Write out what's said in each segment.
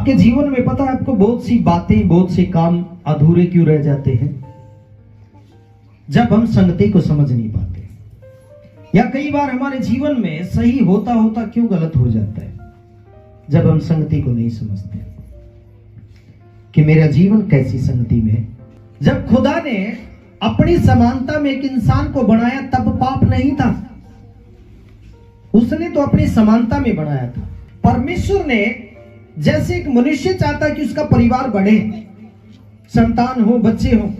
आपके जीवन में पता है आपको बहुत सी बातें, बहुत से काम अधूरे क्यों रह जाते हैं? जब हम संगति को समझ नहीं पाते, या कई बार हमारे जीवन में सही होता होता क्यों गलत हो जाता है, जब हम संगति को नहीं समझते कि मेरा जीवन कैसी संगति में है। जब खुदा ने अपनी समानता में एक इंसान को बनाया तब पाप नहीं था, उसने तो अपनी समानता में बनाया था। परमेश्वर ने जैसे एक मनुष्य चाहता कि उसका परिवार बढ़े, संतान हो, बच्चे हो,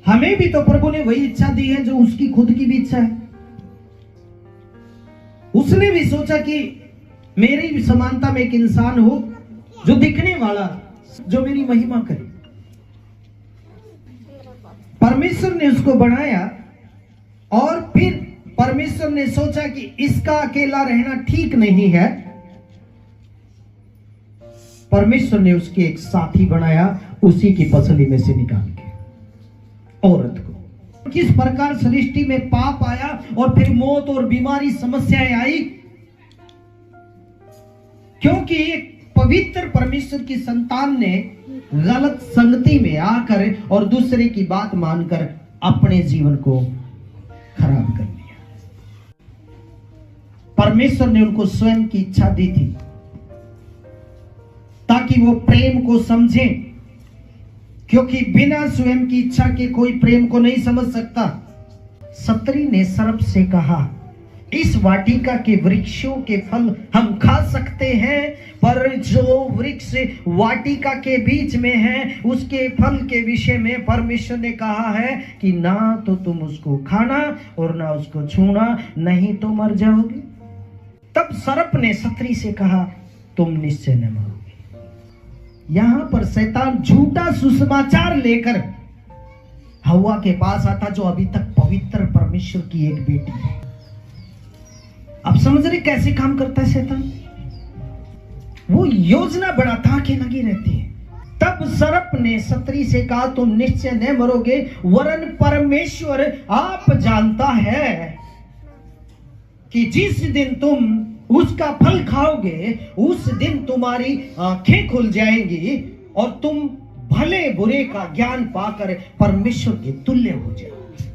हमें भी तो प्रभु ने वही इच्छा दी है जो उसकी खुद की भी इच्छा है। उसने भी सोचा कि मेरी भी समानता में एक इंसान हो जो दिखने वाला, जो मेरी महिमा करे। परमेश्वर ने उसको बनाया और फिर परमेश्वर ने सोचा कि इसका अकेला रहना ठीक नहीं है। परमेश्वर ने उसके एक साथी बनाया, उसी की पसली में से निकाल के औरत को। किस प्रकार सृष्टि में पाप आया और फिर मौत और बीमारी, समस्याएं आई, क्योंकि एक पवित्र परमेश्वर की संतान ने गलत संगति में आकर और दूसरे की बात मानकर अपने जीवन को खराब कर दिया। परमेश्वर ने उनको स्वयं की इच्छा दी थी ताकि वो प्रेम को समझें, क्योंकि बिना स्वयं की इच्छा के कोई प्रेम को नहीं समझ सकता। स्त्री ने सर्प से कहा, इस वाटिका के वृक्षों के फल हम खा सकते हैं, पर जो वृक्ष वाटिका के बीच में है उसके फल के विषय में परमेश्वर ने कहा है कि ना तो तुम उसको खाना और ना उसको छूना, नहीं तो मर जाओगे। तब सर्प ने स्त्री से कहा, तुम निश्चय न मरोगे। यहां पर शैतान झूठा सुसमाचार लेकर हव्वा के पास आता, जो अभी तक पवित्र परमेश्वर की एक बेटी है। अब समझ रहे कैसे काम करता है शैतान? वो योजना बनाता आंखें लगी रहती है। तब सर्प ने स्त्री से कहा, तुम निश्चय न मरोगे, वरन परमेश्वर आप जानता है कि जिस दिन तुम उसका फल खाओगे उस दिन तुम्हारी आंखें खुल जाएंगी और तुम भले बुरे का ज्ञान पाकर परमेश्वर के तुल्य हो जाओगे।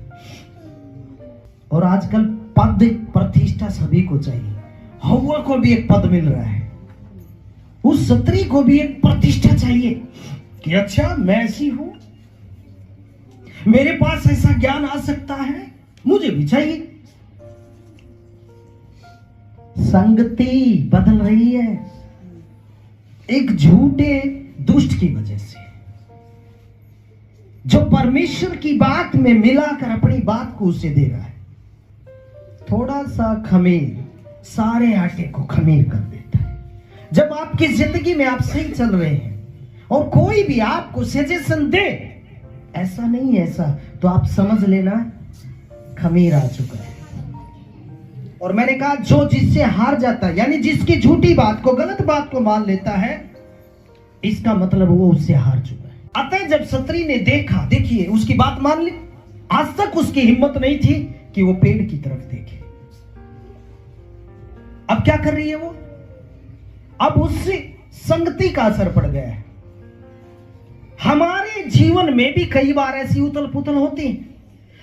और आजकल पद प्रतिष्ठा सभी को चाहिए। हव्वा को भी एक पद मिल रहा है, उस स्त्री को भी एक प्रतिष्ठा चाहिए कि अच्छा मैं ऐसी हूं, मेरे पास ऐसा ज्ञान आ सकता है, मुझे भी चाहिए। संगति बदल रही है एक झूठे दुष्ट की वजह से, जो परमेश्वर की बात में मिलाकर अपनी बात को उसे दे रहा है। थोड़ा सा खमीर सारे आटे को खमीर कर देता है। जब आपकी जिंदगी में आप सही चल रहे हैं और कोई भी आपको सजेशन दे, ऐसा नहीं ऐसा, तो आप समझ लेना खमीर आ चुका है। और मैंने कहा जो जिससे हार जाता है, यानी जिसकी झूठी बात को, गलत बात को मान लेता है, इसका मतलब वो उससे हार चुका है। अतः जब स्त्री ने देखा, देखिए उसकी बात मान ली, आज तक उसकी हिम्मत नहीं थी कि वो पेड़ की तरफ देखे। अब क्या कर रही है वो? अब उससे संगति का असर पड़ गया है। हमारे जीवन में भी कई बार ऐसी उथल पुथल होती है,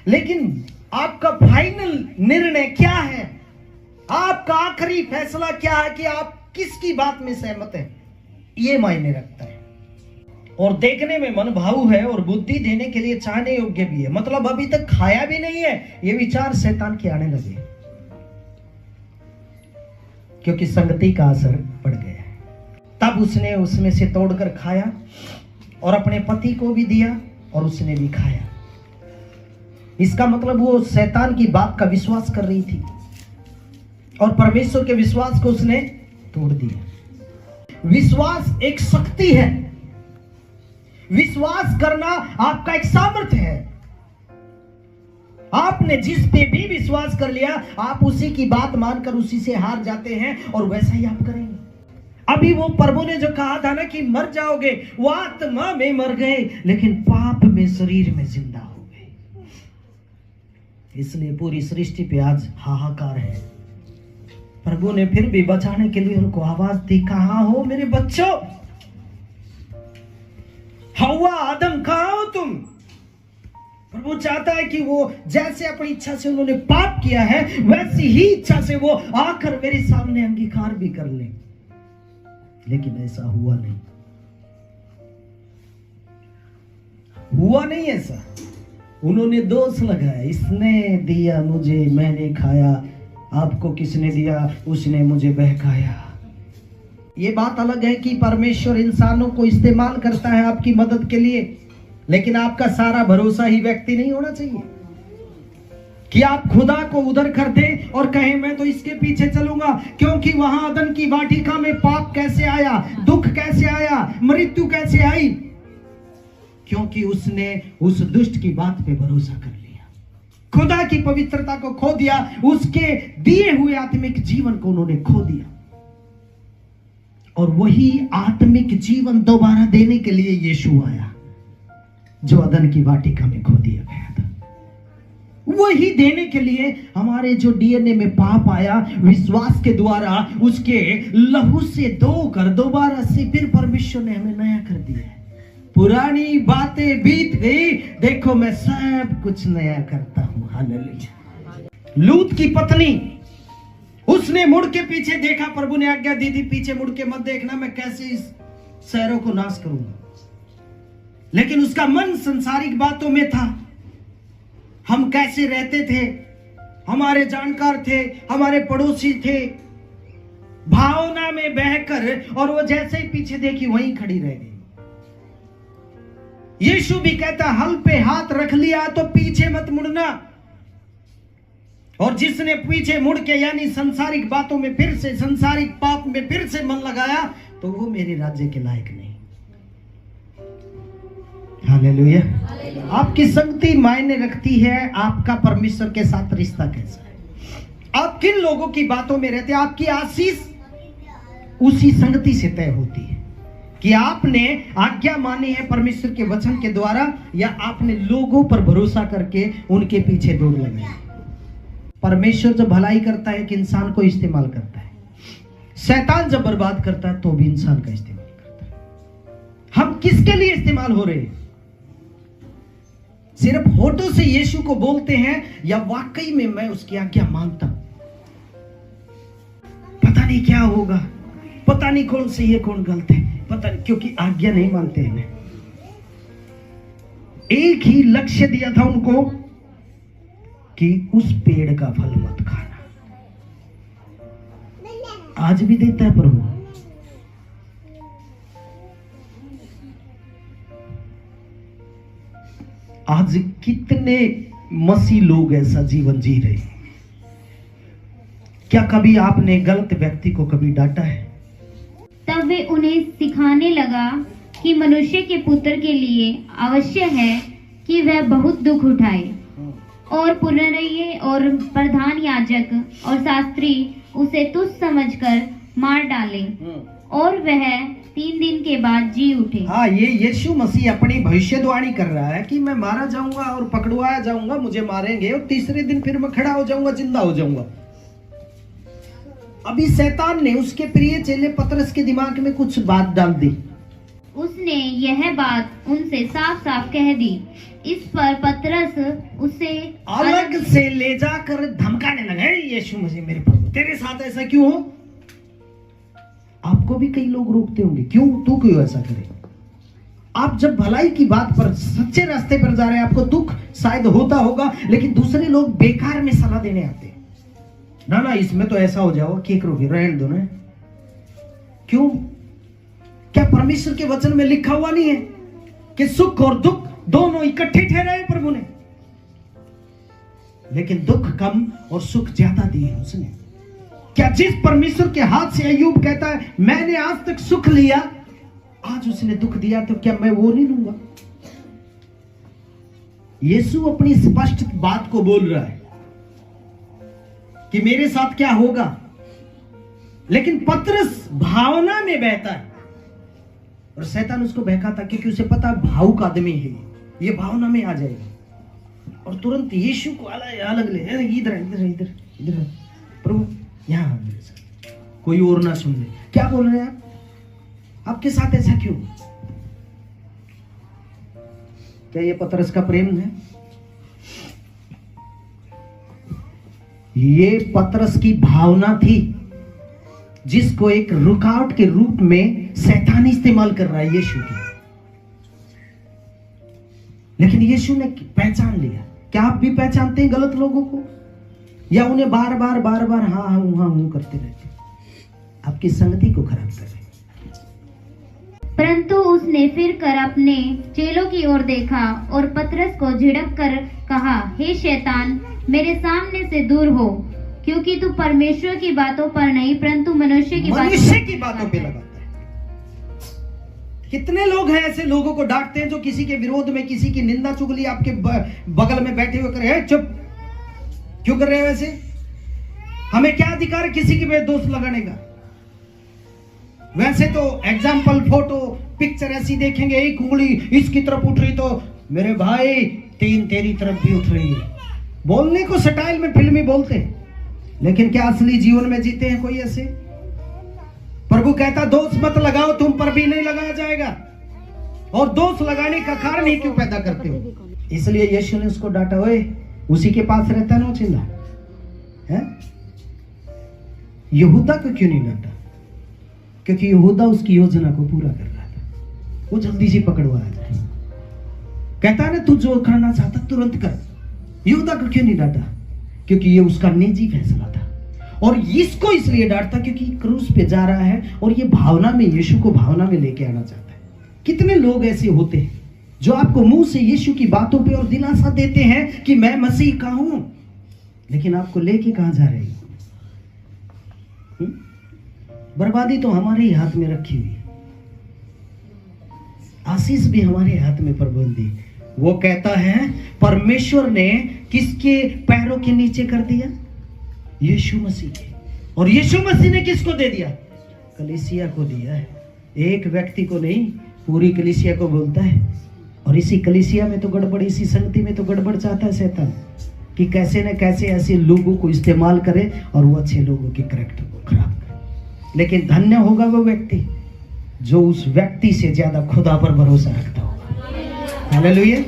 लेकिन आपका फाइनल निर्णय क्या है, आपका आखिरी फैसला क्या है कि आप किसकी बात में सहमत हैं, ये मायने रखता है। और देखने में मन भावु है और बुद्धि देने के लिए चाहने योग्य भी है। मतलब अभी तक खाया भी नहीं है, ये विचार शैतान के आने लगे, क्योंकि संगति का असर पड़ गया है। तब उसने उसमें से तोड़कर खाया और अपने पति को भी दिया और उसने भी खाया। इसका मतलब वो शैतान की बात का विश्वास कर रही थी और परमेश्वर के विश्वास को उसने तोड़ दिया। विश्वास एक शक्ति है, विश्वास करना आपका एक सामर्थ्य है। आपने जिस पे भी विश्वास कर लिया, आप उसी की बात मानकर उसी से हार जाते हैं और वैसा ही आप करेंगे। अभी वो प्रभु ने जो कहा था ना कि मर जाओगे, वो आत्मा में मर गए लेकिन पाप में, शरीर में जिंदा हो गए। इसलिए पूरी सृष्टि पे आज हाहाकार है। प्रभु ने फिर भी बचाने के लिए उनको आवाज दी, कहां हो मेरे बच्चों? हव्वा, आदम, कहां हो तुम? प्रभु चाहता है कि वो जैसे अपनी इच्छा से उन्होंने पाप किया है वैसी ही इच्छा से वो आकर मेरे सामने अंगीकार भी कर ले, लेकिन ऐसा हुआ नहीं ऐसा। उन्होंने दोष लगाया, इसने दिया मुझे, मैंने खाया, आपको किसने दिया? उसने मुझे बहकाया। ये बात अलग है कि परमेश्वर इंसानों को इस्तेमाल करता है आपकी मदद के लिए, लेकिन आपका सारा भरोसा ही व्यक्ति नहीं होना चाहिए कि आप खुदा को उधर कर दें और कहें मैं तो इसके पीछे चलूंगा, क्योंकि वहां अदन की वाटिका में पाप कैसे आया, दुख कैसे आया, मृत्यु कैसे आई? क्योंकि उसने उस दुष्ट की बात पे भरोसा कर लिया, खुदा की पवित्रता को खो दिया, उसके दिए हुए आत्मिक जीवन को उन्होंने खो दिया। और वही आत्मिक जीवन दोबारा देने के लिए यीशु आया, जो अदन की वाटिका में खो दिया गया था। वही देने के लिए हमारे जो डीएनए में पाप आया, विश्वास के द्वारा उसके लहू से धोकर दोबारा से फिर परमेश्वर ने हमें नया कर दिया है। पुरानी बातें बीत गई, देखो मैं सब कुछ नया करता हूं। हालेलुया। लूत की पत्नी, उसने मुड़ के पीछे देखा, प्रभु ने आज्ञा दी थी पीछे मुड़ के मत देखना, मैं कैसे इस शहरों को नाश करूंगा। लेकिन उसका मन संसारिक बातों में था। हम कैसे रहते थे, हमारे जानकार थे, हमारे पड़ोसी थे, भावना में बहकर, और वो जैसे ही पीछे देखी वहीं खड़ी रह गई। यीशु भी कहता, हल पे हाथ रख लिया तो पीछे मत मुड़ना। और जिसने पीछे मुड़ के यानी संसारिक बातों में फिर से, संसारिक पाप में फिर से मन लगाया, तो वो मेरे राज्य के लायक नहीं। हालेलुया। आपकी संगति मायने रखती है, आपका परमेश्वर के साथ रिश्ता कैसा है, आप किन लोगों की बातों में रहते हैं। आपकी आशीष उसी संगति से तय होती है कि आपने आज्ञा मानी है परमेश्वर के वचन के द्वारा, या आपने लोगों पर भरोसा करके उनके पीछे दौड़ लगाई। परमेश्वर जब भलाई करता है कि इंसान को इस्तेमाल करता है, शैतान जब बर्बाद करता है तो भी इंसान का इस्तेमाल करता है। हम किसके लिए इस्तेमाल हो रहे हैं? सिर्फ होठों से यीशु को बोलते हैं, या वाकई में मैं उसकी आज्ञा मानता हूं? पता नहीं क्या होगा, पता नहीं कौन सही है कौन गलत है, पता नहीं, क्योंकि आज्ञा नहीं मानते हैं। एक ही लक्ष्य दिया था उनको कि उस पेड़ का फल मत खाना। आज भी देता है प्रभु। आज कितने मसीह लोग ऐसा जीवन जी रहे हैं। क्या कभी आपने गलत व्यक्ति को कभी डांटा है? तब वे उन्हें सिखाने लगा कि मनुष्य के पुत्र के लिए आवश्यक है कि वह बहुत दुख उठाए, और पुनरये और प्रधान याजक और शास्त्री उसे तुच्छ समझकर मार डाले, और वह 3 दिन के बाद जी उठे। हाँ, ये यीशु मसीह अपनी भविष्यवाणी कर रहा है कि मैं मारा जाऊंगा और पकड़वाया जाऊंगा, मुझे मारेंगे और तीसरे दिन फिर मैं खड़ा हो जाऊंगा, जिंदा हो जाऊंगा। अभी शैतान ने उसके प्रिय चेले पतरस के दिमाग में कुछ बात डाल दी। उसने यह बात उनसे साफ साफ कह दी। इस पर पतरस उसे अलग से ले जाकर धमकाने लगे, यीशु मसीह मेरे प्रभु, तेरे साथ ऐसा क्यों हो? आपको भी कई लोग रोकते होंगे, क्यों, तू क्यों ऐसा करे? आप जब भलाई की बात पर, सच्चे रास्ते पर जा रहे हैं, आपको दुख शायद होता होगा, लेकिन दूसरे लोग बेकार में सलाह देने आते हैं, ना ना इसमें तो ऐसा हो जाओ, क्या करोगे, रहने दो ना। क्यों? क्या परमेश्वर के वचन में लिखा हुआ नहीं है कि सुख और दुख दोनों इकट्ठे ठहराए प्रभु ने? लेकिन दुख कम और सुख ज्यादा दिए उसने। क्या जिस परमेश्वर के हाथ से अय्यूब कहता है मैंने आज तक सुख लिया, आज उसने दुख दिया, तो क्या मैं वो नहीं लूंगा? यीशु अपनी स्पष्ट बात को बोल रहा है कि मेरे साथ क्या होगा, लेकिन पतरस भावना में बहता है और शैतान उसको बहकाता, क्योंकि उसे पता भावुक आदमी है, ये भावना में आ जाएगा और तुरंत यीशु को अलग ले, इधर इधर इधर इधर प्रभु यहाँ मेरे साथ। कोई और ना सुन ले। क्या बोल रहे हैं आप? आपके साथ ऐसा क्यों? क्या ये पतरस का प्रेम है? ये पतरस की भावना थी, जिसको एक रुकावट के रूप में शैतान इस्तेमाल कर रहा है यीशु की। लेकिन यीशु ने पहचान लिया। क्या आप भी पहचानते हैं गलत लोगों को, या उन्हें बार बार हाँ हूं करते रहते? आपकी संगति को खराब कर रहे। परंतु उसने फिर कर अपने चेलों की ओर देखा और पतरस को झिड़क कर कहा, हे शैतान, मेरे सामने से दूर हो, क्योंकि तू परमेश्वर की बातों पर नहीं परंतु मनुष्य की बातों पे लगाता है। कितने लोग हैं ऐसे लोगों को डांटते हैं जो किसी के विरोध में, किसी की निंदा चुगली आपके बगल में बैठे हुए करे, चुप क्यों कर रहे हैं? वैसे हमें क्या अधिकार है किसी की पे दोष लगाने का? वैसे तो एग्जाम्पल, फोटो, पिक्चर ऐसी देखेंगे, एक उंगली इसकी तरफ उठ रही तो मेरे भाई 3 तेरी तरफ भी उठ रही है। बोलने को स्टाइल में फिल्मी बोलते हैं, लेकिन क्या असली जीवन में जीते हैं कोई ऐसे? प्रभु कहता दोष मत लगाओ, तुम पर भी नहीं लगाया जाएगा। और दोष लगाने का कारण ही क्यों पैदा करते हो? इसलिए यीशु ने उसको डांटा, ओए उसी के पास रहता है ना चिल्ला है। यहूदा को क्यों नहीं डांटा? क्योंकि यहूदा उसकी योजना को पूरा कर रहा था, वो जल्दी से पकड़वाया जाए। कहता है ना, तू जो करना चाहता तुरंत कर। यहूदा को क्यों नहीं डांटा? क्योंकि ये उसका निजी फैसला था। और इसको इसलिए डांटता क्योंकि क्रूस पे जा रहा है और ये भावना में, यीशु को भावना में लेके आना चाहता है। कितने लोग ऐसे होते हैं जो आपको मुंह से यीशु की बातों पे और दिलासा देते हैं कि मैं मसीह का हूं, लेकिन आपको लेके कहां जा रहे हैं? बर्बादी तो हमारे ही हाथ में रखी हुई है, आशीष भी हमारे हाथ में प्रबंधी। वो कहता है परमेश्वर ने किसके पैरों के नीचे कर दिया? यीशु मसीह के। और यीशु मसीह ने किसको दे दिया? कलीसिया को दिया है। एक व्यक्ति को नहीं, पूरी कलीसिया को बोलता है। और इसी कलीसिया में तो गड़बड़, इसी संगति में तो गड़बड़ चाहता है शैतान कि कैसे न कैसे ऐसे लोगों को इस्तेमाल करे और वो अच्छे लोगों के कैरेक्टर को खराब करे। लेकिन धन्य होगा वो व्यक्ति जो उस व्यक्ति से ज्यादा खुदा पर भरोसा रखता होगा। हालेलुया।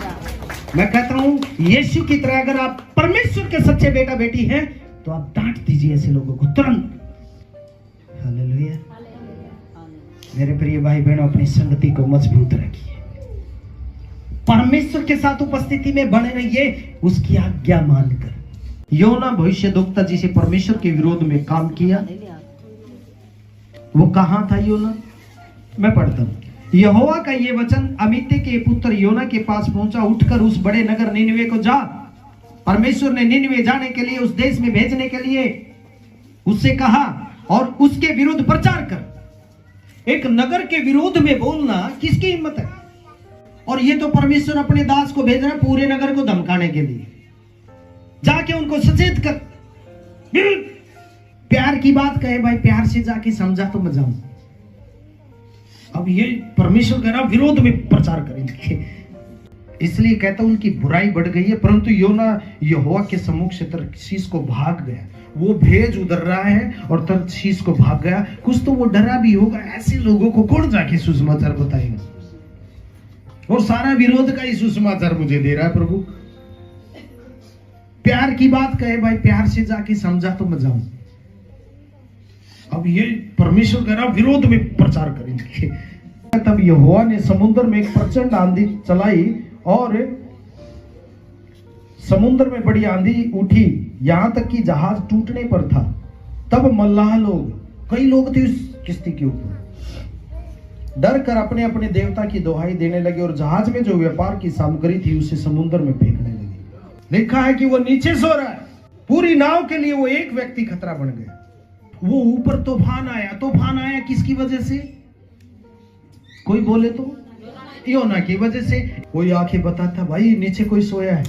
मैं कहता हूं यीशु की तरह अगर आप परमेश्वर के सच्चे बेटा बेटी हैं तो आप डांट दीजिए ऐसे लोगों को तुरंत। हालेलुया। मेरे प्रिय भाई बहनों, अपनी संगति को मजबूत रखिए, परमेश्वर के साथ उपस्थिति में बने रहिए, उसकी आज्ञा मानकर। योना भविष्यद्वक्ता जी से परमेश्वर के विरोध में काम किया। वो कहां था योना? मैं पढ़ता हूं। यहोवा का ये वचन अमित्य के पुत्र योना के पास पहुंचा, उठकर उस बड़े नगर निनवे को जा। परमेश्वर ने निनवे जाने के लिए, उस देश में भेजने के लिए उससे कहा और उसके विरुद्ध प्रचार कर। एक नगर के विरोध में बोलना किसकी हिम्मत है? और ये तो परमेश्वर अपने दास को भेज रहा है पूरे नगर को धमकाने के लिए। जाके उनको सचेत कर। प्यार की बात कहे भाई, प्यार से जाके समझा तो मैं जाऊं। अब ये परमेश्वर कह रहा विरोध में प्रचार करेंगे, इसलिए कहता हूं उनकी बुराई बढ़ गई है। परंतु योना यहोवा के सम्मुख से तर्शीश को भाग गया। वो भेज उधर रहा है और तर्शीश को भाग गया। कुछ तो वो डरा भी होगा, ऐसे लोगों को कौन जाके सुसमाचार बताएगा? और सारा विरोध का ही सुसमाचार मुझे दे रहा है प्रभु। प्यार की बात कहे भाई, प्यार से जाके समझा तो मैं जाऊं। अब ये परमेश्वर कह रहा विरोध में प्रचार करेंगे। तब यहोवा ने समुद्र में एक प्रचंड आंधी चलाई और समुद्र में बड़ी आंधी उठी, यहां तक कि जहाज टूटने पर था। तब मल्लाह लोग, कई लोग थे उस किश्ती के ऊपर, डर कर अपने अपने देवता की दोहाई देने लगे और जहाज में जो व्यापार की सामग्री थी उसे समुद्र में फेंकने लगे। लिखा है कि वो नीचे सो रहा है। पूरी नाव के लिए वो एक व्यक्ति खतरा बन गया। वो ऊपर तूफान आया। तूफान आया किसकी वजह से? कोई बोले तो योना की वजह से। कोई आके बताता भाई नीचे कोई सोया है,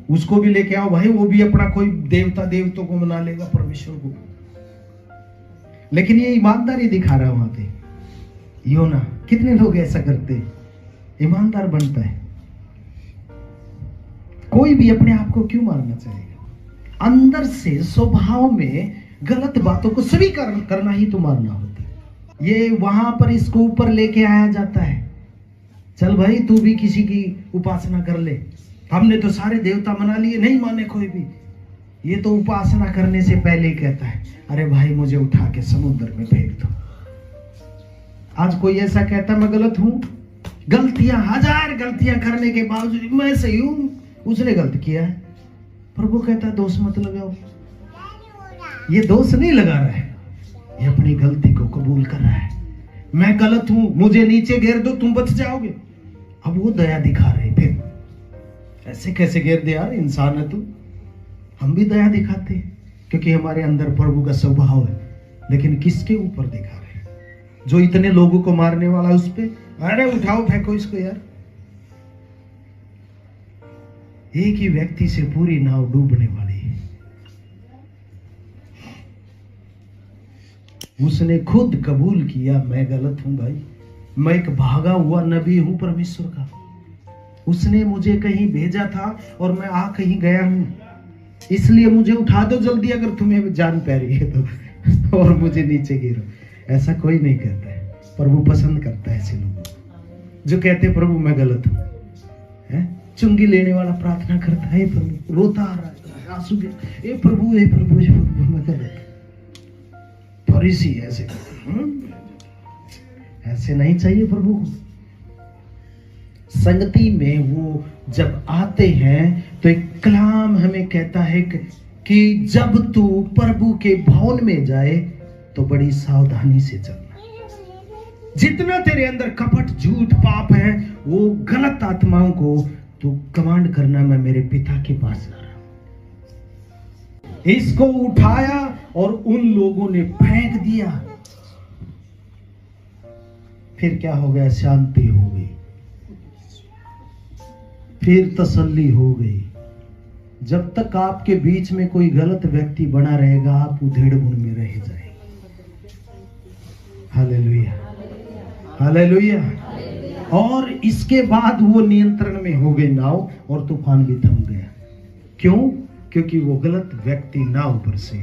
उसको भी लेके आओ भाई, वो भी अपना कोई देवतों को मना लेगा, परमेश्वर को। लेकिन ये ईमानदारी दिखा रहा है वहां पे योना। कितने लोग ऐसा करते हैं? ईमानदार बनता है। कोई भी अपने आप को क्यों मारना चाहेगा? अंदर से स्वभाव में गलत बातों को स्वीकार करना ही तो मानना होता है। ये वहां पर इसको ऊपर लेके आया जाता है, चल भाई तू भी किसी की उपासना कर ले, हमने तो सारे देवता मना लिए, नहीं माने कोई भी। ये तो उपासना करने से पहले ही कहता है अरे भाई मुझे उठा के समुद्र में फेंक दो। आज कोई ऐसा कहता मैं गलत हूं, गलतियां, हजार गलतियां करने के बावजूद मैं सही हूं, उसने गलत किया है। प्रभु कहता है दोष मत लगाओ। ये दोष नहीं लगा रहा है, ये अपनी गलती को कबूल कर रहा है। मैं गलत हूं, मुझे नीचे गिर दो, तुम बच जाओगे। अब वो दया दिखा रहे, फिर ऐसे कैसे गिर दे यार, इंसान है तू। हम भी दया दिखाते हैं क्योंकि हमारे अंदर प्रभु का स्वभाव है, लेकिन किसके ऊपर दिखा रहे हैं? जो इतने लोगों को मारने वाला उस पे, अरे उठाओ फेंको इसको यार। एक ही व्यक्ति से पूरी नाव डूबने वाली है। उसने खुद कबूल किया मैं गलत हूं भाई, मैं एक भागा हुआ नबी हूं परमेश्वर का। उसने मुझे कहीं भेजा था और मैं आ कहीं गया हूं, इसलिए मुझे उठा दो जल्दी अगर तुम्हें जान पै रही है तो, और मुझे नीचे गिरो। ऐसा कोई नहीं कहता है, प्रभु पसंद करता है ऐसे लोगों जो कहते प्रभु मैं गलत हूं। चुंगी लेने वाला प्रार्थना करता है प्रभु, रोता आ रहा है आंसू के, ए प्रभु ए प्रभु, मैं गलत। फरीसी ऐसे ऐसे नहीं चाहिए प्रभु को। संगति में वो जब आते हैं तो एक कलाम हमें कहता है कि जब तू प्रभु के भवन में जाए तो बड़ी सावधानी से चलना। जितना तेरे अंदर कपट, झूठ, पाप है, वो गलत आत्माओं को तू कमांड करना, मैं मेरे पिता के पास जा रहा हूं। इसको उठाया और उन लोगों ने फेंक दिया। फिर क्या हो गया? शांति हो गई, फिर तसल्ली हो गई। जब तक आपके बीच में कोई गलत व्यक्ति बना रहेगा, आप उधेड़ बुन में रह जाएंगे। Hallelujah, hallelujah. और इसके बाद वो नियंत्रण में हो गई नाव और तूफान भी थम गया। क्यों? क्योंकि वो गलत व्यक्ति नाव पर से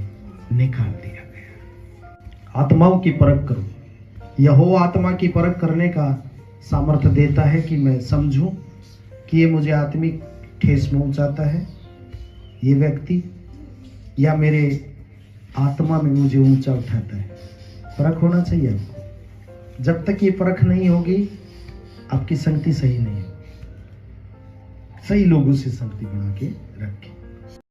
निकाल दिया गया। आत्माओं की परख करो। यहोवा आत्मा की परख करने का सामर्थ्य देता है कि मैं समझूं कि ये मुझे आत्मिक ठेस पहुंचाता है ये व्यक्ति, या मेरे आत्मा में मुझे ऊंचा उठाता है। परख होना चाहिए आपको। जब तक ये परख नहीं होगी आपकी संगति सही नहीं है। सही लोगों से संगति बना के रखें।